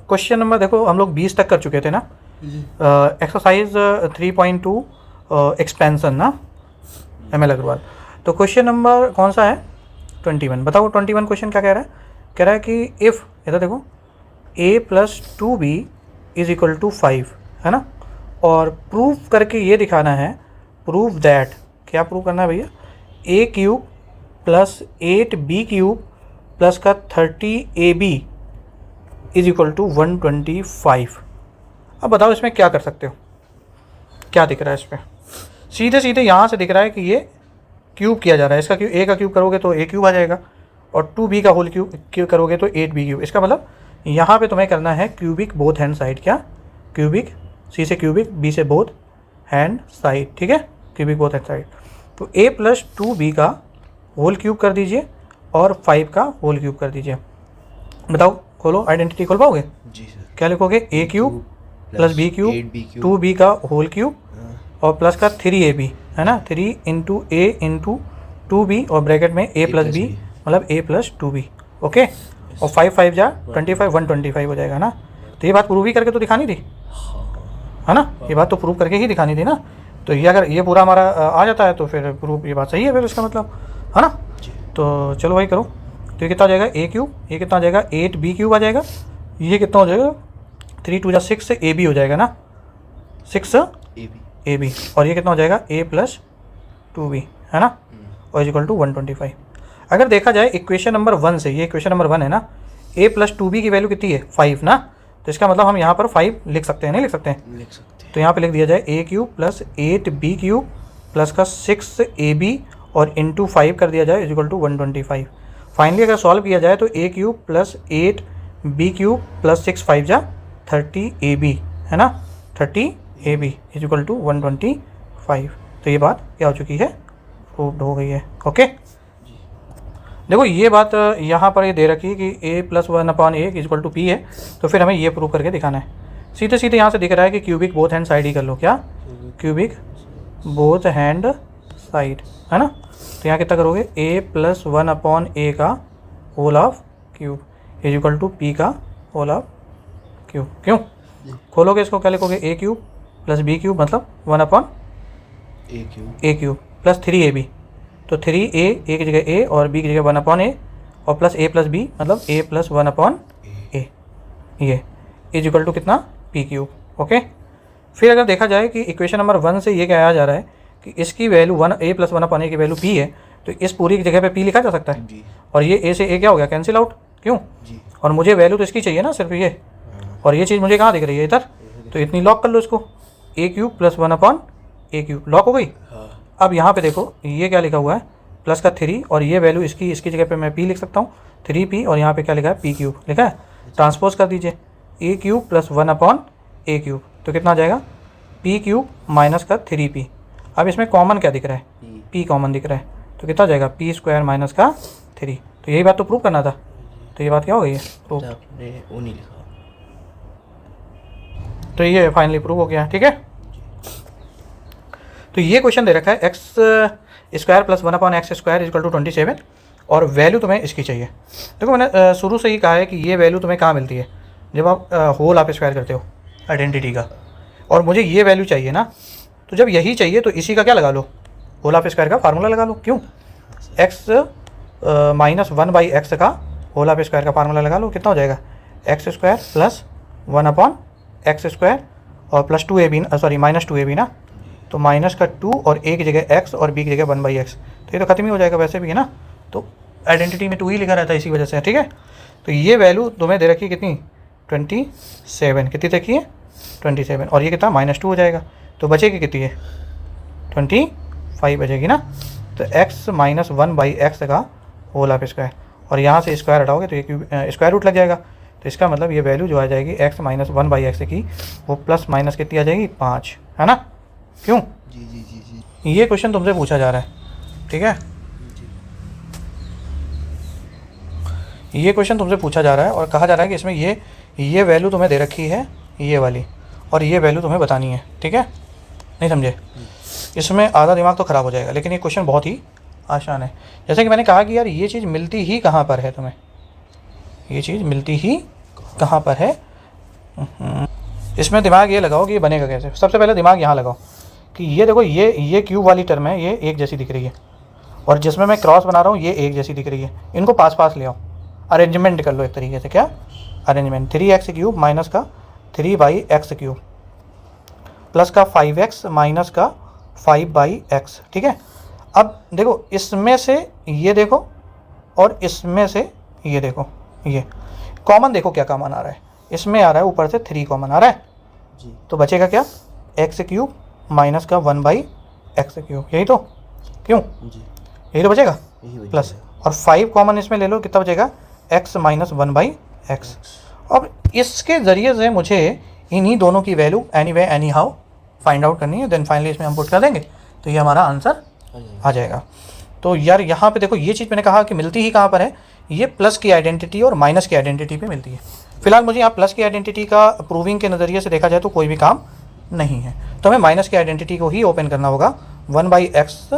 Question number देखो हम लोग 20 तक कर चुके थे ना, एक्सरसाइज 3.2 एक्सपेंशन ना, ML अग्रवाल। तो क्वेश्चन नंबर कौन सा है? 21। बताओ 21 क्वेश्चन क्या कह रहा है? कह रहा है कि इफ़, इधर देखो, a + 2b = 5, है ना, और प्रूव करके ये दिखाना है, प्रूव दैट, क्या प्रूव करना है भैया? a³ + 8b³ प्लस का 30ab = 125। अब बताओ इसमें क्या कर सकते हो? क्या दिख रहा है इसमें? सीधे सीधे यहाँ से दिख रहा है कि ये क्यूब किया जा रहा है। इसका क्यूब, a का क्यूब करोगे तो a³ आ जाएगा, और 2b का होल क्यूब करोगे तो 8b³। इसका मतलब यहाँ पे तुम्हें करना है क्यूबिक बोथ हैंड साइड। क्या? क्यूबिक, c से क्यूबिक, b से बोथ हैंड साइड, ठीक है, क्यूबिक बोथ हैंड साइड। तो a + 2b का होल क्यूब कर दीजिए और 5 का होल क्यूब कर दीजिए। बताओ, खोलो, आइडेंटिटी खोल पाओगे? जी सर। क्या लिखोगे? a³ + b³ 2b का होल क्यूब और प्लस का 3ab, है ना, 3 × a × 2b और ब्रैकेट में a + b, मतलब a + 2b। ओके, और 5 5 जा 25, 125 हो जाएगा ना। तो ये बात प्रूव ही करके तो दिखानी थी, है ना, ये बात तो प्रूव करके ही दिखानी थी ना। तो ये अगर ये पूरा हमारा आ जाता है तो फिर प्रूव, ये बात सही है फिर इसका मतलब, है ना। तो चलो भाई करो। तो ये कितना हो जाएगा? a³, ये कितना हो जाएगा? 8b³ आ जाएगा। ये कितना हो जाएगा? 3 2 6 ab हो जाएगा ना, 6ab। और ये कितना हो जाएगा? a + 2b, है ना, और = 125। अगर देखा जाए इक्वेशन नंबर 1 से, ये इक्वेशन नंबर 1 है ना, a + 2b की वैल्यू कितनी है? 5 ना। तो इसका मतलब हम यहाँ पर 5 लिख सकते हैं, नहीं लिख सकते हैं? लिख सकते हैं। तो यहाँ पे लिख दिया जाए a³ + 8b³ प्लस का 6ab और इंटू 5 कर दिया जाए = 125। फाइनली अगर सॉल्व किया जाए तो a³ + 8b³ प्लस 6 5 जा 30ab, है ना, 30ab = 125। तो ये बात क्या हो चुकी है? प्रूव्ड हो गई है। ओके, देखो ये बात यहाँ पर ये दे रखी है कि a + 1/a = p है, तो फिर हमें ये प्रूव करके दिखाना है। सीधे सीधे यहाँ से दिख रहा है कि क्यूबिक बोथ हैंड साइड ही कर लो। क्या? क्यूबिक बोथ हैंड साइड, है ना। तो यहाँ कितना करोगे? a + 1/a का होल ऑफ क्यूब = p का होल ऑफ क्यूब। क्यों? खोलोगे इसको, क्या लिखोगे? a³ + b³ मतलब 1/a³ प्लस 3ab। तो 3a a की जगह a और b की जगह 1/a और प्लस a + b मतलब a + 1/a, ये = कितना? p³। ओके, फिर अगर देखा जाए कि इक्वेशन नंबर 1 से ये क्या आ जा रहा है कि इसकी वैल्यू a + 1/a की वैल्यू p है, तो इस पूरी की जगह पे p लिखा जा सकता है। और ये a से a क्या हो गया? Cancel out. क्यों? और मुझे वैल्यू तो इसकी चाहिए ना, सिर्फ ये, और ये चीज़ मुझे कहाँ दिख रही है? इधर। तो इतनी लॉक कर लो इसको, a³ + 1/a³ लॉक हो गई। अब यहाँ पे देखो ये क्या लिखा हुआ है? प्लस का 3 और ये वैल्यू इसकी जगह पे मैं p लिख सकता हूँ, 3p, और यहाँ पे क्या लिखा है? p³ लिखा है। ट्रांसपोज कर दीजिए, a³ + 1/a³, तो कितना आ जाएगा? p³ माइनस का 3p। अब इसमें कॉमन क्या दिख रहा है? p कॉमन दिख रहा है, तो कितना आ जाएगा? p² माइनस का 3। तो यही बात तो प्रूव करना था। तो ये बात क्या हो गई है? प्रूव। तो ये फाइनली प्रूव हो गया, ठीक है। तो ये क्वेश्चन दे रखा है x² + 1/x² = 27 और वैल्यू तुम्हें इसकी चाहिए। देखो मैंने शुरू से ही कहा है कि ये वैल्यू तुम्हें कहाँ मिलती है? जब आप होल ऑफ स्क्वायर करते हो आइडेंटिटी का, और मुझे ये वैल्यू चाहिए ना। तो जब यही चाहिए तो इसी का क्या लगा लो? होल ऑफ स्क्वायर का फार्मूला लगा लो। क्यों? x - 1/x का होल ऑफ स्क्वायर का फार्मूला लगा लो। कितना हो जाएगा? x² + 1/x² और प्लस 2ab, सॉरी -2ab ना, तो माइनस का 2 और a की जगह x और b की जगह 1/x। तो ये तो खत्म ही हो जाएगा वैसे भी, है ना। तो आइडेंटिटी में 2 ही लिखा रहता है इसी वजह से, ठीक है। तो ये वैल्यू तुम्हें दे रखी है कितनी? 27। कितनी देखी है? 27। और ये कितना? -2 हो जाएगा, तो बचेगी कितनी है? 25 बचेगी ना। तो x - 1/x का होल ऑफ स्क्वायर, और यहाँ से स्क्वायर हटाओगे तो ये स्क्वायर रूट लग जाएगा। तो इसका मतलब ये वैल्यू जो आ जाएगी x - 1/x की, वो प्लस माइनस कितनी आ जाएगी? 5, है ना। क्यों? जी। ये क्वेश्चन तुमसे पूछा जा रहा है, ठीक है। ये क्वेश्चन तुमसे पूछा जा रहा है और कहा जा रहा है कि इसमें ये वैल्यू तुम्हें दे रखी है, ये वाली, और ये वैल्यू तुम्हें बतानी है, ठीक है। नहीं समझे? इसमें आधा दिमाग तो ख़राब हो जाएगा, लेकिन ये क्वेश्चन बहुत ही आसान है। जैसे कि मैंने कहा कि यार ये चीज़ मिलती ही कहाँ पर है तुम्हें? ये चीज़ मिलती ही कहाँ पर है? इसमें दिमाग ये लगाओ कि ये बनेगा कैसे। सबसे पहले दिमाग यहाँ लगाओ कि ये देखो ये क्यूब वाली टर्म है, ये एक जैसी दिख रही है, और जिसमें मैं क्रॉस बना रहा हूँ ये एक जैसी दिख रही है। इनको पास पास ले आओ, अरेंजमेंट कर लो एक तरीके से। क्या अरेंजमेंट? 3x³ माइनस का 3/x³ प्लस का 5x माइनस का 5/x। ठीक है। अब देखो इसमें से ये देखो और इसमें से ये देखो, ये कॉमन देखो क्या कॉमन आ रहा है, इसमें आ रहा है ऊपर से 3 कॉमन आ रहा है जी। तो बचेगा क्या? x³ माइनस का 1/x³। यही तो, क्यों जी, यही तो बचेगा प्लस, और 5 कॉमन इसमें ले लो, कितना बचेगा? x minus 1/x। अब इसके ज़रिए से मुझे इन्हीं दोनों की value any way any how find out करनी है। देन फाइनली इसमें हम पुट कर देंगे तो ये हमारा आंसर आ जाएगा। तो यार यहाँ पे देखो ये चीज़ मैंने कहा कि मिलती ही कहाँ पर है, ये प्लस की आइडेंटिटी और माइनस की आइडेंटिटी पे मिलती है। फिलहाल मुझे यहाँ प्लस की आइडेंटिटी का प्रूविंग के नज़रिए से देखा जाए तो कोई भी काम नहीं है, तो हमें माइनस की आइडेंटिटी को ही ओपन करना होगा। 1/x,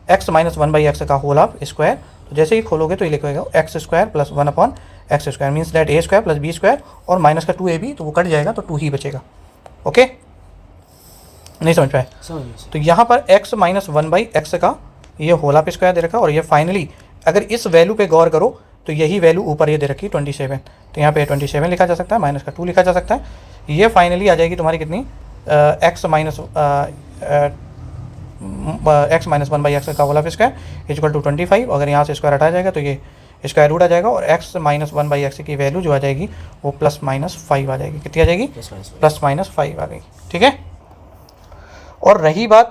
x माइनस 1/x का होल ऑफ स्क्वायर। तो जैसे ही खोलोगे तो ये लिखोगे x² plus 1/x² means that a² plus b² और माइनस का 2ab, तो वो कट जाएगा तो 2 ही बचेगा। ओके, नहीं समझ पाए? तो यहाँ पर x माइनस 1/x का ये होल ऑफ स्क्वायर दे रखा, और ये फाइनली अगर इस वैल्यू पे गौर करो तो यही वैल्यू ऊपर ये दे रखी 27। तो यहाँ पे 27 लिखा जा सकता है, माइनस का 2 लिखा जा सकता है। ये फाइनली आ जाएगी तुम्हारी कितनी? x माइनस 1/x का whole of square equal to 25। अगर यहाँ से स्क्वायर हटाया जाएगा तो ये स्क्वायर रूट आ जाएगा, और x माइनस 1/x की वैल्यू जो आ जाएगी वो +-5 आ जाएगी। कितनी आ जाएगी? +-5 आ गई। ठीक है। और रही बात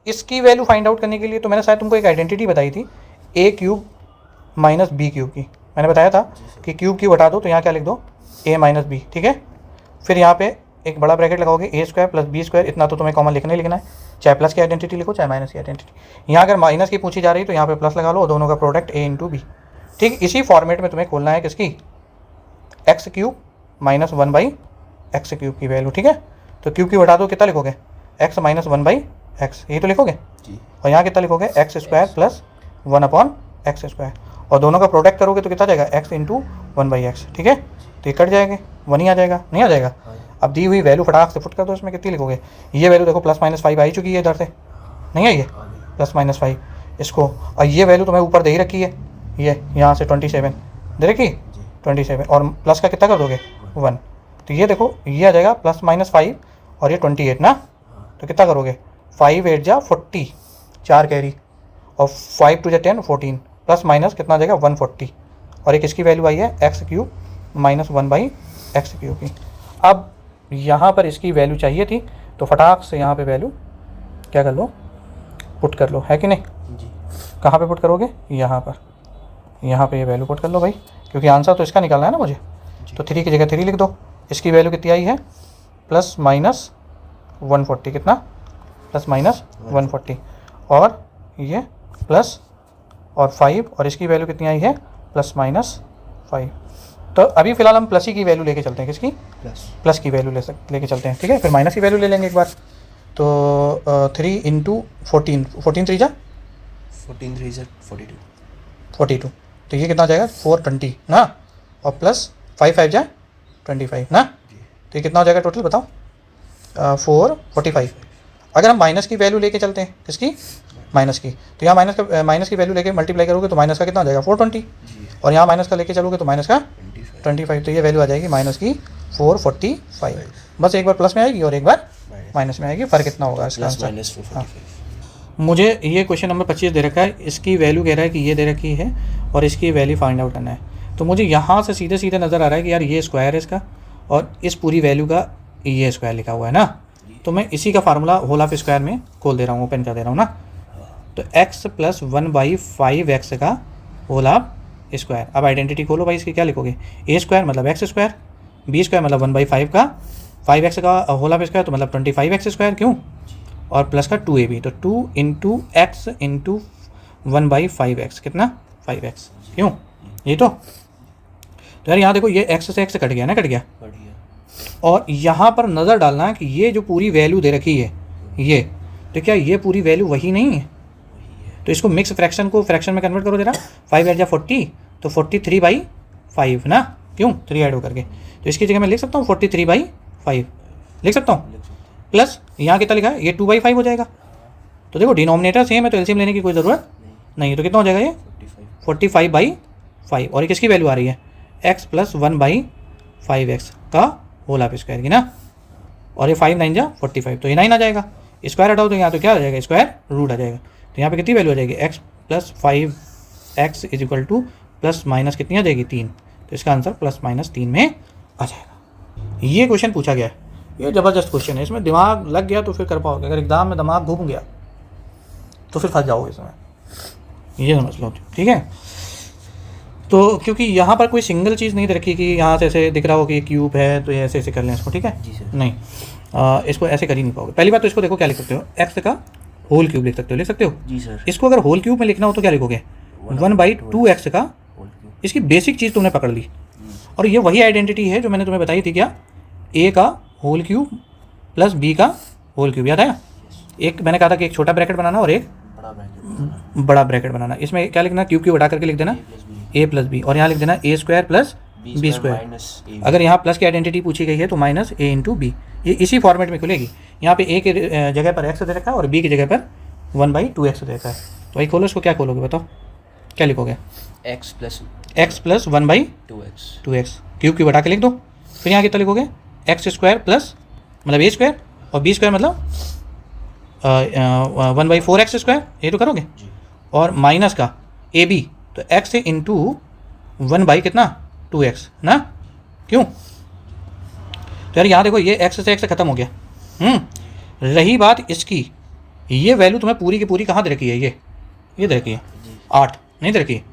इसकी वैल्यू फाइंड आउट करने के लिए, तो मैंने शायद तुमको एक आइडेंटिटी बताई थी a³ माइनस b³ की। मैंने बताया था कि क्यूब हटा दो तो यहाँ क्या लिख दो? a minus b। ठीक है। फिर यहाँ पे एक बड़ा ब्रैकेट लगाओगे a² प्लस b²। इतना तो तुम्हें कॉमन लिखना ही लिखना है, चाहे प्लस की आइडेंटिटी लिखो चाहे माइनस की आइडेंटिटी। यहाँ अगर माइनस की पूछी जा रही है तो यहाँ पे प्लस लगा लो, और दोनों का प्रोडक्ट a इंटू b। ठीक, इसी फॉर्मेट में तुम्हें खोलना है किसकी? x³ माइनस 1/x³ की वैल्यू। ठीक है। तो क्यूब हटा दो, कितना लिखोगे? x माइनस 1/x, यही तो लिखोगे जी। और यहाँ कितना लिखोगे? x² प्लस 1/x², और दोनों का प्रोडक्ट करोगे तो कितना जाएगा? x into 1/x। ठीक है। तो ये कट जाएंगे, 1 ही आ जाएगा, नहीं आ जाएगा? अब दी हुई वैल्यू फटाक से फुट कर दो, इसमें कितनी लिखोगे? ये वैल्यू देखो +-5 आई चुकी है इधर से, नहीं आई है? +-5 इसको, और ये वैल्यू तुम्हें ऊपर दे ही रखी है, ये यहाँ से 27 दे रखी 27, और प्लस का कितना कर दोगे? 1। तो ये देखो ये आ जाएगा +-5 और ये 28 ना। तो कितना करोगे? 5 8 जा 40, 4 कैरी, और 5 2 जा 10 14, प्लस माइनस कितना आ जाएगा? 140। और एक इसकी वैल्यू आई है x³ माइनस 1/x³ की। अब यहाँ पर इसकी वैल्यू चाहिए थी, तो फटाक से यहाँ पे वैल्यू क्या कर लो? पुट कर लो, है कि नहीं जी। कहाँ पे पुट करोगे? यहाँ पर, यहाँ पे ये वैल्यू पुट कर लो भाई, क्योंकि आंसर तो इसका निकालना है ना मुझे। तो 3 की जगह 3 लिख दो। इसकी वैल्यू कितनी आई है? +-140। कितना? +-140, और ये प्लस और 5, और इसकी वैल्यू कितनी आई है? +-5। तो अभी फिलहाल हम प्लस ही की वैल्यू लेके चलते हैं। किसकी? प्लस की वैल्यू लेके चलते हैं। ठीक है। फिर माइनस की वैल्यू ले लेंगे एक बार। तो 3 इंटू 14, 14 3 जा 42। तो ये कितना जाएगा? 420 ना, और प्लस 5 5 जा 25 ना। तो ये कितना हो जाएगा टोटल बताओ? 445। अगर हम माइनस की वैल्यू लेके चलते हैं, किसकी? माइनस की, तो यहाँ माइनस की वैल्यू लेके मल्टीप्लाई करोगे तो माइनस का कितना आ जाएगा? 420, और यहाँ माइनस का लेके चलोगे तो माइनस का 25। तो ये वैल्यू आ जाएगी माइनस की 445। बस एक बार प्लस में आएगी और एक बार माइनस में आएगी। फ़र्क कितना होगा इसका आंसर? हाँ। मुझे ये क्वेश्चन नंबर 25 दे रखा है, इसकी वैल्यू कह रहा है कि ये दे रखी है और इसकी वैल्यू फाइंड आउट करना है। तो मुझे यहाँ से सीधे सीधे नज़र आ रहा है कि यार ये स्क्वायर है इसका, और इस पूरी वैल्यू का ये स्क्वायर लिखा हुआ है ना। तो मैं इसी का फार्मूला होल ऑफ स्क्वायर में खोल दे रहा हूँ, ओपन कर दे रहा हूँ ना। तो x प्लस 1/5x का होल ऑफ स्क्वायर। अब आइडेंटिटी खोलो भाई, इसकी क्या लिखोगे? a² मतलब x², b² मतलब 1/5 का 5x का होल ऑफ स्क्वायर, तो मतलब 25x²। क्यों? और प्लस का 2ab, तो 2 इंटू x इंटू 1/5x, कितना? 5x। क्यों? ये तो यार यहाँ देखो ये x से x कट गया ना, कट गया। और यहाँ पर नज़र डालना है कि ये जो पूरी वैल्यू दे रखी है ये, तो क्या ये पूरी वैल्यू वही नहीं है? तो इसको मिक्स फ्रैक्शन को फ्रैक्शन में कन्वर्ट करो जरा। 5 8 जा 40, तो 43/5 ना। क्यों 3 ऐड होकर के, तो इसकी जगह मैं लिख सकता हूँ 43/5 लिख सकता हूँ, प्लस यहाँ कितना लिखा है, ये 2/5 हो जाएगा। तो देखो डिनोमिनेटर सेम है तो एलसीएम लेने की कोई ज़रूरत नहीं है। तो कितना हो जाएगा ये 45/5, और ये किसकी वैल्यू आ रही है, x + 1/5x का होल हाफ स्क्वायर की ना, और ये 5 9 जा 45, तो ये 9 आ जाएगा। स्क्वायर हटाओ तो यहाँ तो क्या आ जाएगा, स्क्वायर रूट आ जाएगा। तो यहाँ पे कितनी वैल्यू आ जाएगी, x + 5x = प्लस माइनस कितनी आ जाएगी 3, तो इसका आंसर ±3 में आ जाएगा। ये क्वेश्चन पूछा गया है, ये ज़बरदस्त क्वेश्चन है, इसमें दिमाग लग गया तो फिर कर पाओगे, अगर एग्जाम में दिमाग घूम गया तो फिर फंस जाओगे इसमें, ये समझ लो, ठीक है। तो क्योंकि यहाँ पर कोई सिंगल चीज़ नहीं दे रखी कि यहाँ से ऐसे दिख रहा हो कि क्यूब है तो ये ऐसे ऐसे कर लें इसको, ठीक है जी सर। नहीं इसको ऐसे कर ही नहीं पाओगे। पहली बात तो इसको देखो क्या लिख सकते हो, एक्स का होल क्यूब लिख सकते हो, लिख सकते हो जी सर। इसको अगर होल क्यूब में लिखना हो तो क्या लिखोगे 1/2x का, इसकी बेसिक चीज़ तुमने पकड़ ली। और ये वही आइडेंटिटी है जो मैंने तुम्हें बताई थी, क्या a का होल क्यूब प्लस b का होल क्यूब, याद आया। एक मैंने कहा था कि एक छोटा ब्रैकेट बनाना और एक बड़ा ब्रैकेट बनाना। इसमें क्या लिखना, क्यूब क्यूब हटा करके लिख देना a + b, और यहाँ लिख देना a² + b²। अगर यहाँ प्लस की आइडेंटिटी पूछी गई है तो -a × b, ये इसी फॉर्मेट में खुलेगी। यहाँ पे a के जगह पर x दे रखा है और b की जगह पर 1/2x दे रखा है। तो भाई खोलो इसको, क्या खोलोगे बताओ, क्या लिखोगे, x + 1/2x, क्यूब क्यूब हटा के लिख दो। फिर यहाँ कितना लिखोगे, x² प्लस मतलब a² और b² मतलब 1/4x², ये तो करोगे, और माइनस का ab, तो x × 1 कितना 2x ना, क्यों। तो यार यहाँ देखो ये x से x खत्म हो गया। रही बात इसकी, ये वैल्यू तुम्हें पूरी की पूरी कहाँ दे रखी है, ये दे रखी है 8, नहीं दे रखी है।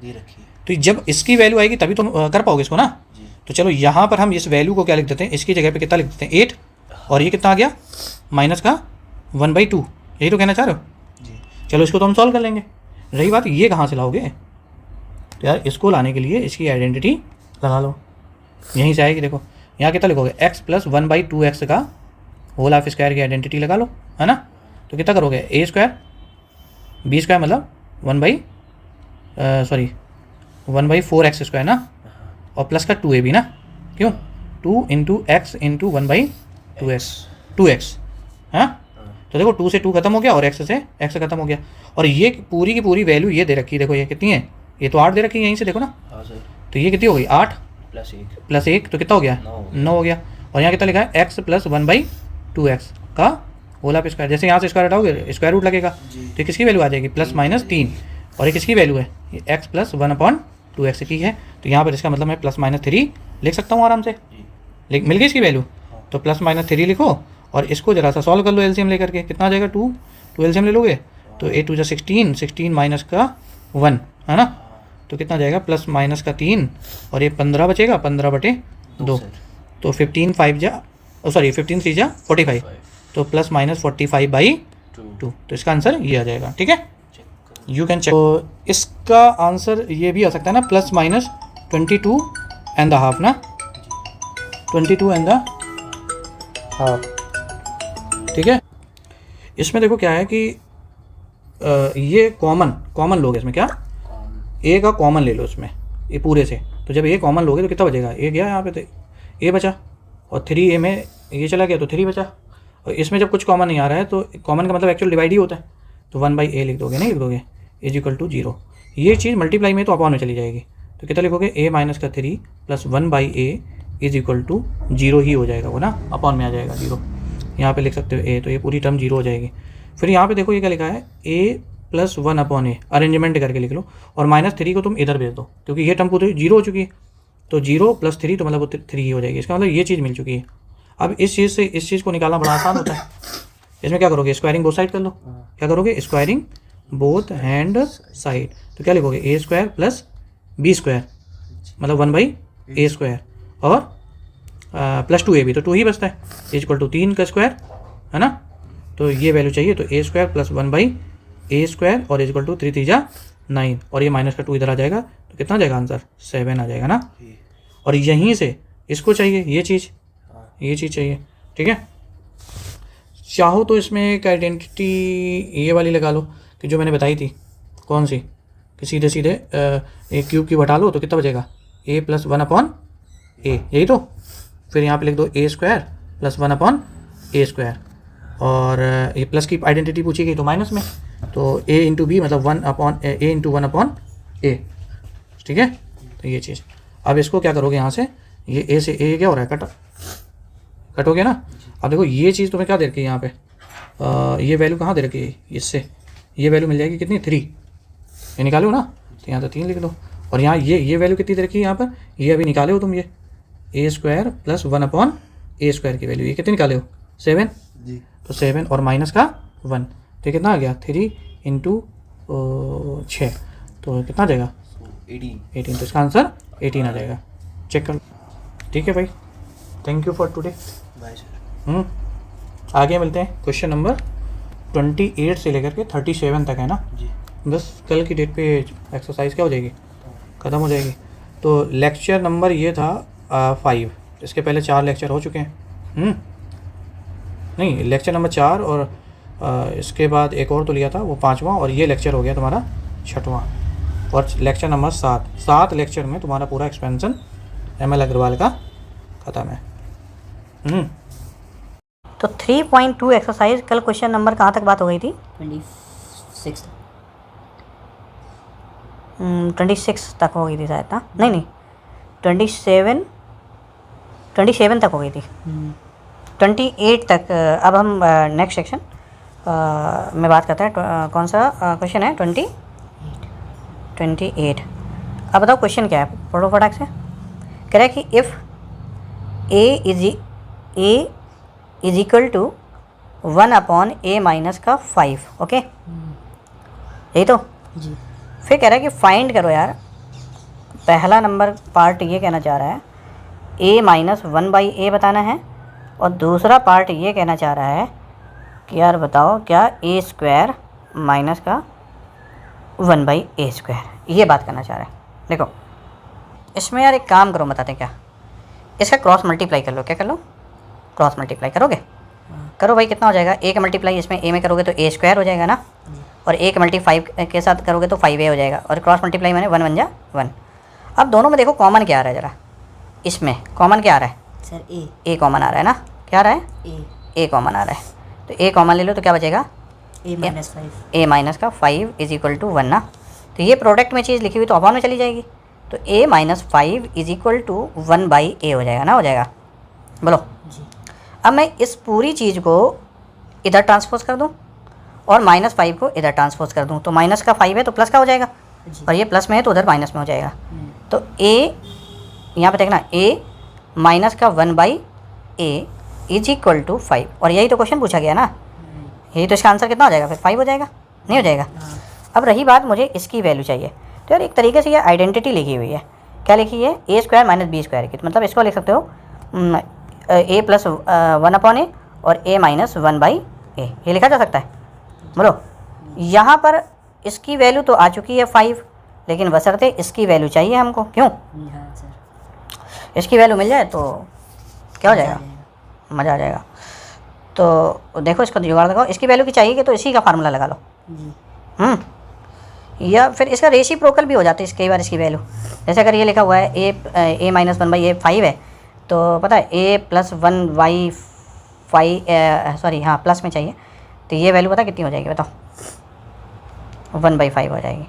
तो जब इसकी वैल्यू आएगी तभी तुम कर पाओगे इसको ना। तो चलो यहाँ पर हम इस वैल्यू को क्या लिख देते हैं, इसकी जगह पे कितना लिख देते हैं 8, और ये कितना आ गया माइनस का 1/2, यही तो कहना चाह रहे हो जी। चलो इसको तो हम सॉल्व कर लेंगे। रही बात ये कहाँ से लाओगे, तो यार इसको लाने के लिए इसकी आइडेंटिटी लगा लो, यहीं से आएगी। देखो यहाँ कितना लिखोगे, x + 1/2x का होल हाफ स्क्वायर की आइडेंटिटी लगा लो, है ना। तो कितना करोगे, a² b² मतलब 1/4x² ना, और प्लस का 2ab ना, क्यों 2 × x × 1/2x, हाँ। तो देखो 2 से 2 खत्म हो गया और x से x खत्म हो गया, और ये पूरी की पूरी वैल्यू ये दे रखी है। देखो ये कितनी है, ये तो 8 दे रखी है, यहीं से देखो ना। तो ये कितनी हो गई 8 + 1 तो कितना हो गया 9 हो गया। और यहाँ कितना लिखा है x + 1/2x का होल हाफ स्क्वायर। जैसे यहाँ से स्क्वायर हटाओगे स्क्वायर रूट लगेगा, तो किसकी वैल्यू आ जाएगी ±3, और ये किसकी वैल्यू है, ये x + 1/2x की है। तो यहाँ पर इसका मतलब मैं ±3 लिख सकता हूँ आराम से, मिल गई इसकी वैल्यू। तो +-3 लिखो और इसको जरा सा सॉल्व कर लो एलसीएम लेकर के, कितना आ जाएगा 2 एलसीएम ले लोगे तो 8 × 2 = 16, 16 माइनस का 1 है ना, तो कितना जाएगा +- का 3, और ये 15 बचेगा, 15/2, तो 15 3 × 45, तो ±45/2, तो इसका आंसर ये आ जाएगा, ठीक है। You can check. तो इसका आंसर ये भी आ सकता है ना, +-22.5 ना, 22.5, ठीक है। इसमें देखो क्या है कि ये कॉमन लोगे इसमें, क्या a का कॉमन ले लो इसमें, ये पूरे से। तो जब a कॉमन लोगे तो कितना बचेगा, a गया यहाँ पे तो a बचा, और 3a में ये चला गया तो 3 बचा। और इसमें जब कुछ कॉमन नहीं आ रहा है तो कॉमन का मतलब एक्चुअल डिवाइड ही होता है, तो 1/a लिख दोगे, नहीं लिख दोगे = 0। ये चीज़ मल्टीप्लाई में तो अपॉन में चली जाएगी, तो कितना लिखोगे a - का 3 + 1/a = 0 ही हो जाएगा वो ना, अपॉन में आ जाएगा 0। यहाँ पे लिख सकते हो a, तो ये पूरी टर्म 0 हो जाएगी। फिर यहाँ पे देखो ये क्या लिखा है, a + 1/a, अरेंजमेंट करके लिख लो, और -3 को तुम इधर भेज दो, क्योंकि ये टर्म पूरी 0 हो चुकी है, तो 0 + 3 तो मतलब वो 3 ही हो जाएगी। इसका मतलब ये चीज़ मिल चुकी है। अब इस चीज़ से इस चीज़ को निकालना बड़ा आसान होता है। इसमें क्या करोगे, स्क्वायरिंग बोथ साइड कर लो। क्या करोगे, स्क्वायरिंग बोथ हैंड साइड, तो क्या लिखोगे a² + b² मतलब 1/a², और +2ab, तो 2 ही बचता है, = 3 का स्क्वायर है ना। तो ये वैल्यू चाहिए, तो a² + 1/a² और = 3 × 3 = 9, और ये माइनस का 2 इधर आ जाएगा, तो कितना आ जाएगा आंसर 7 आ जाएगा ना। और यहीं से इसको चाहिए, ये चीज़ चाहिए, ठीक है। चाहो तो इसमें एक आइडेंटिटी ये वाली लगा लो कि जो मैंने बताई थी, कौन सी, कि सीधे एक क्यूब की हटा लो तो कितना बचेगा, a + 1/a ए, यही तो। फिर यहाँ पे लिख दो ए स्क्वायर प्लस 1 अपॉन ए स्क्वायर, और ये प्लस की आइडेंटिटी पूछी गई तो माइनस में, तो ए इंटू बी मतलब 1 अपॉन ए इंटू 1 अपॉन ए, ठीक है। तो ये चीज़, अब इसको क्या करोगे यहाँ से, ये ए से ए क्या हो रहा है, कट हो गया ना। अब देखो ये चीज़ तुम्हें क्या दे रखी है यहाँ पे, ये वैल्यू कहाँ दे रखी है, इससे ये वैल्यू मिल जाएगी कितनी, 3, ये निकालो ना, तो यहाँ तो 3 लिख दो। और यहाँ ये वैल्यू कितनी दे रखी है यहाँ पर, ये अभी निकाले हो तुम, ये ए स्क्वायर प्लस 1 अपॉन ए स्क्वायर की वैल्यू, ये कितनी निकाले हो, 7 जी। तो 7 और माइनस का 1, तो कितना आ गया, 3 इंटू 6, तो कितना आ जाएगा 18, तो इसका आंसर 18 आ जाएगा। चेक कर, ठीक है भाई। Thank you for today, bye sir. आगे मिलते हैं, क्वेश्चन नंबर 28 से लेकर के 37 तक है ना जी। बस कल की डेट पे एक्सरसाइज क्या हो जाएगी, ख़त्म हो जाएगी। तो लेक्चर नंबर ये था 5, इसके पहले 4 लेक्चर हो चुके हैं। नहीं, लेक्चर नंबर 4 और इसके बाद एक और तो लिया था, वो 5वां, और ये लेक्चर हो गया तुम्हारा 6वां, और लेक्चर नंबर 7 लेक्चर में तुम्हारा पूरा एक्सपेंशन ML अग्रवाल का ख़त्म है। तो 3.2 एक्सरसाइज, कल क्वेश्चन नंबर कहाँ तक बात हो गई थी, 26 तक हो गई थी शायद ना, नहीं 27 तक हो गई थी, 28 तक। अब हम नेक्स्ट सेक्शन में बात करते हैं, कौन सा क्वेश्चन है, 28। अब बताओ क्वेश्चन क्या है, पढ़ो फटाक से। कह रहा है कि if A is equal to 1 upon A minus का 5, ओके, यही तो जी। फिर कह रहा है कि फाइंड करो यार, पहला नंबर पार्ट ये कहना चाह रहा है a माइनस 1/a बताना है, और दूसरा पार्ट ये कहना चाह रहा है कि यार बताओ क्या a स्क्वायर माइनस का 1/a स्क्वायर, ये बात करना चाह रहा है। देखो इसमें यार एक काम करो, बताते हैं क्या, इसका क्रॉस मल्टीप्लाई कर लो। क्या कर लो, क्रॉस मल्टीप्लाई करोगे, करो भाई, कितना हो जाएगा, a का मल्टीप्लाई इसमें a में करोगे तो a स्क्वायर हो जाएगा ना, और a का मल्टीप्लाई 5 के साथ करोगे तो 5a हो जाएगा, और क्रॉस मल्टीप्लाई मैंने 1 1 जा 1। अब दोनों में देखो कॉमन क्या आ रहा है, ज़रा इसमें कॉमन क्या आ रहा है सर, a कॉमन आ रहा है ना, क्या आ रहा है, a कॉमन आ रहा है, तो a कॉमन ले लो तो क्या बचेगा, a माइनस का 5 इज इक्वल टू 1 ना। तो ये प्रोडक्ट में चीज़ लिखी हुई तो अपॉन में चली जाएगी, तो a minus 5 is equal to 1/a हो जाएगा ना, हो जाएगा, बोलो जी। अब मैं इस पूरी चीज़ को इधर ट्रांसपोज कर दूं और -5 को इधर ट्रांसपोज कर दूं, तो माइनस का 5 है तो प्लस का हो जाएगा, और ये प्लस में है तो उधर माइनस में हो जाएगा। तो a यहाँ पे देखना, a माइनस का 1/a इज इक्वल टू 5, और यही तो क्वेश्चन पूछा गया ना, यही तो इसका आंसर कितना हो जाएगा, फिर 5 हो जाएगा, नहीं हो जाएगा। अब रही बात मुझे इसकी वैल्यू चाहिए, तो यार एक तरीके से ये आइडेंटिटी लिखी हुई है, क्या लिखी है, a square minus b square की, तो मतलब इसको लिख सकते हो a प्लस 1 अपॉन a और a माइनस 1/a, ये लिखा जा सकता है। बोलो, यहाँ पर इसकी वैल्यू तो आ चुकी है 5, लेकिन बशर्ते इसकी वैल्यू चाहिए हमको, क्यों, इसकी वैल्यू मिल जाए तो क्या हो जाएगा, मज़ा आ जाएगा। तो देखो इसको जुगाड़ लगाओ, इसकी वैल्यू की चाहिए तो इसी का फार्मूला लगा लो, या फिर इसका रेसिप्रोकल भी हो जाता है कई बार इसकी वैल्यू। जैसे अगर ये लिखा हुआ है a माइनस 1/a 5 है, तो पता है a प्लस 1/5, सॉरी हाँ प्लस में चाहिए, तो ये वैल्यू पता कितनी हो जाएगी, बताओ 1/5 हो जाएगी।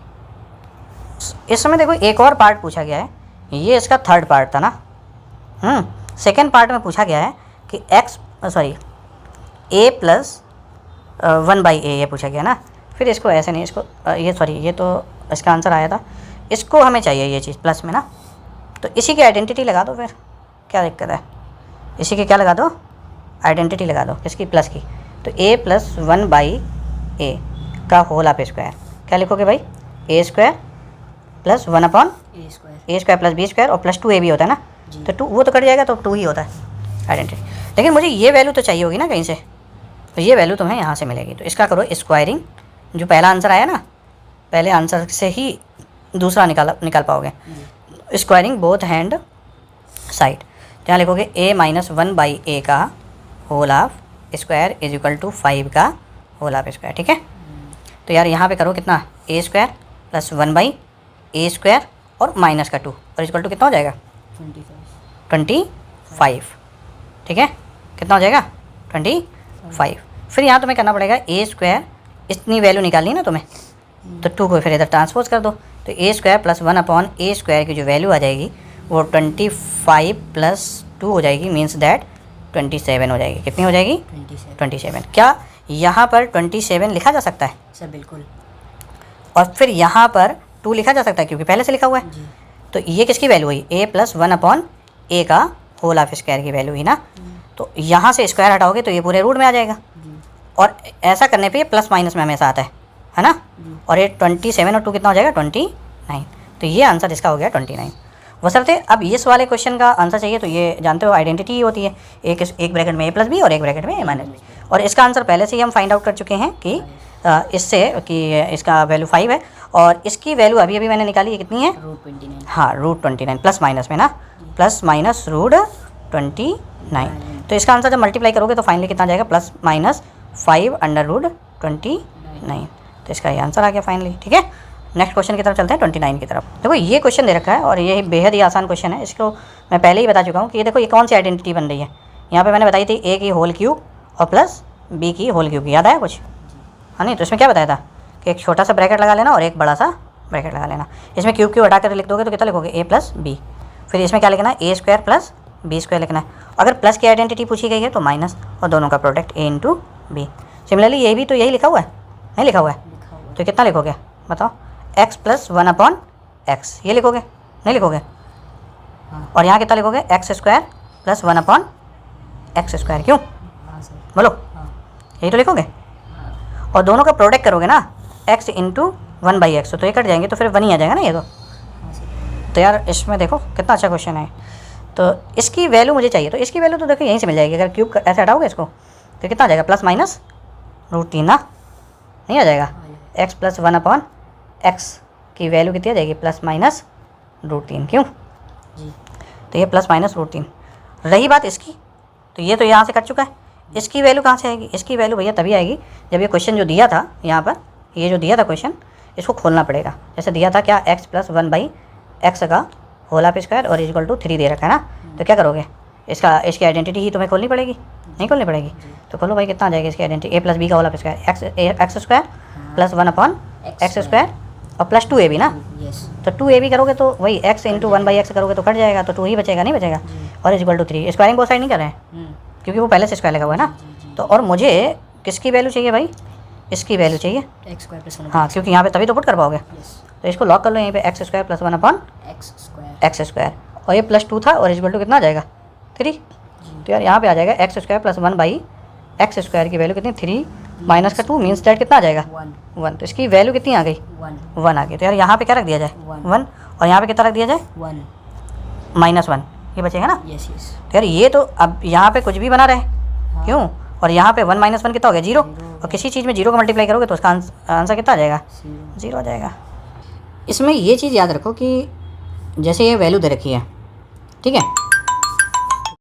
इस समय देखो एक और पार्ट पूछा गया है, ये इसका थर्ड पार्ट था ना, सेकेंड पार्ट में पूछा गया है कि a प्लस 1/a ये पूछा गया ना। फिर इसको ऐसे नहीं, इसको ये तो इसका आंसर आया था, इसको हमें चाहिए ये चीज़ प्लस में ना, तो इसी की आइडेंटिटी लगा दो, फिर क्या दिक्कत है, इसी की क्या लगा दो, आइडेंटिटी लगा दो, किसकी, प्लस की। तो a प्लस 1/a का होल ऑफ स्क्वायर, क्या लिखोगे भाई, a square plus 1 upon a square plus b square, और प्लस 2a भी होता है ना, तो 2 वो तो कट जाएगा, तो 2 ही होता है आइडेंटिटी। लेकिन मुझे ये वैल्यू तो चाहिए होगी ना कहीं से, तो ये वैल्यू तुम्हें यहाँ से मिलेगी। तो इसका करो स्क्वायरिंग, जो पहला आंसर आया ना, पहले आंसर से ही दूसरा निकाल पाओगे। स्क्वायरिंग बोथ हैंड साइड, यहाँ लिखोगे a माइनस 1/a का whole of square is equal to 5 का होल ऑफ स्क्वायर, ठीक है। तो यार यहाँ पे करो कितना, a square plus 1/a square और माइनस का 2, और इक्वल टू कितना हो जाएगा, 25, ठीक है, कितना हो जाएगा 25। फिर यहाँ तुम्हें करना पड़ेगा ए स्क्वायर, इतनी वैल्यू निकालनी ना तुम्हें, तो 2 को फिर इधर ट्रांसपोज कर दो, तो ए स्क्वायर प्लस 1 अपॉन ए स्क्वायर की जो वैल्यू आ जाएगी वो 25 प्लस 2 हो जाएगी, मीन्स दैट 27 हो जाएगी। कितनी हो जाएगी 27। क्या यहाँ पर 27 लिखा जा सकता है सर? बिल्कुल। और फिर यहाँ पर 2 लिखा जा सकता है क्योंकि पहले से लिखा हुआ है। जी। तो ये किसकी वैल्यू हुई, ए प्लस 1 अपॉन ए का होल ऑफ स्क्वायर की वैल्यू हुई ना। तो यहाँ से स्क्वायर हटाओगे तो ये पूरे रूट में आ जाएगा, और ऐसा करने पे प्लस माइनस में हमेशा आता है ना। और ये 27 और 2 कितना हो जाएगा 29। तो ये आंसर इसका हो गया 29। बशर्ते अब इस वाले क्वेश्चन का आंसर चाहिए तो ये जानते हो आइडेंटिटी ही होती है, एक ब्रैकेट में ए प्लस बी और एक ब्रैकेट में ए माइनस बी। और इसका आंसर पहले से ही हम फाइंड आउट कर चुके हैं कि इससे कि इसका वैल्यू 5 है, और इसकी वैल्यू अभी अभी मैंने निकाली है, कितनी है √29। हाँ √29 प्लस माइनस में ना, प्लस माइनस √29। तो इसका आंसर जब मल्टीप्लाई करोगे तो फाइनली कितना जाएगा प्लस माइनस 5 अंडर √29। तो इसका ये आंसर आ गया फाइनली, ठीक है। नेक्स्ट क्वेश्चन की तरफ चलते हैं 29 की तरफ। देखो ये क्वेश्चन दे रखा है और ये बेहद ही आसान क्वेश्चन है, इसको मैं पहले ही बता चुका हूँ कि ये देखो ये कौन सी आइडेंटिटी बन रही है। यहाँ पे मैंने बताई थी ए की होल क्यूब और प्लस बी की होल क्यूब, याद आया कुछ? हाँ नहीं, तो इसमें क्या बताया था कि एक छोटा सा ब्रैकेट लगा लेना और एक बड़ा सा ब्रैकेट लगा लेना। इसमें क्यूब क्यूब हटा कर लिख दोगे तो कितना लिखोगे ए प्लस बी। फिर इसमें क्या लिखना है ए स्क्वायर प्लस बी स्क्वायर लिखना है। अगर प्लस की आइडेंटिटी पूछी गई है तो माइनस, और दोनों का product A into B. Similarly ये भी तो यही लिखा हुआ है, नहीं लिखा हुआ है? तो कितना लिखोगे बताओ, x प्लस 1 अपॉन एक्स, ये लिखोगे नहीं लिखोगे? और यहाँ कितना लिखोगे x square plus 1 upon X square, क्यों बोलो? यही तो लिखोगे। और दोनों का प्रोडक्ट करोगे ना x इंटू 1/x, तो ये कट जाएंगे तो फिर 1 ही आ जाएगा ना ये तो यार इसमें देखो कितना अच्छा क्वेश्चन है। तो इसकी वैल्यू मुझे चाहिए, तो इसकी वैल्यू तो देखो यहीं से मिल जाएगी। अगर क्यूब ऐसे हटाओगे इसको तो कितना आ जाएगा प्लस माइनस √3 ना, नहीं आ जाएगा? x प्लस 1 अपॉन एक्स की वैल्यू कितनी आ जाएगी प्लस माइनस √3, क्यों जी। तो ये प्लस माइनस √3। रही बात इसकी, तो ये तो यहाँ से कट चुका है। इसकी वैल्यू कहाँ से आएगी? इसकी वैल्यू भैया तभी आएगी जब ये क्वेश्चन जो दिया था यहाँ पर, ये जो दिया था क्वेश्चन, इसको खोलना पड़ेगा। जैसे दिया था क्या x प्लस 1/x का होल ऑफ स्क्वायर और इक्वल टू 3 दे रखा है ना, तो क्या करोगे इसकी आइडेंटिटी ही तुम्हें खोलनी पड़ेगी, नहीं खोलनी पड़ेगी? तो खोलो भाई, कितना आ जाएगी इसकी आइडेंटिटी, ए प्लस बी का whole of square X square plus 1 upon X square और प्लस 2ab ना। तो 2ab करोगे तो वही x इंटू 1/x करोगे तो कट जाएगा, तो 2 ही बचेगा, नहीं बचेगा? और equal to 3, squaring both side नहीं कर रहे हैं क्योंकि वो पहले से स्क्वायर लगा हुआ है ना। तो और मुझे किसकी वैल्यू चाहिए भाई? इसकी वैल्यू चाहिए, x स्क्वायर प्लस 1 हाँ, क्योंकि यहाँ पे तभी तो पुट कर पाओगे। तो इसको लॉक कर लो यहीं पे, x square plus 1 upon X square, और ये प्लस 2 था और इक्वल टू कितना आ जाएगा 3। तो यार यहाँ पे आ जाएगा x square plus 1/x square की वैल्यू कितनी 3 माइनस का 2 मीन्स दैट कितना आ जाएगा 1। तो इसकी वैल्यू कितनी आ गई 1 आ गई। तो यार यहाँ पे क्या रख दिया जाए 1, और यहाँ पे कितना रख दिया जाए -1, ये बचेगा ना। तो यार ये तो अब यहाँ पे कुछ भी बना रहे, क्यों? और यहाँ पे 1 - 1 कितना हो गया 0, और किसी चीज़ में 0 को मल्टीप्लाई करोगे तो उसका आंसर कितना आ जाएगा 0 आ जाएगा। इसमें ये चीज़ याद रखो कि जैसे ये वैल्यू दे रखी है, ठीक है,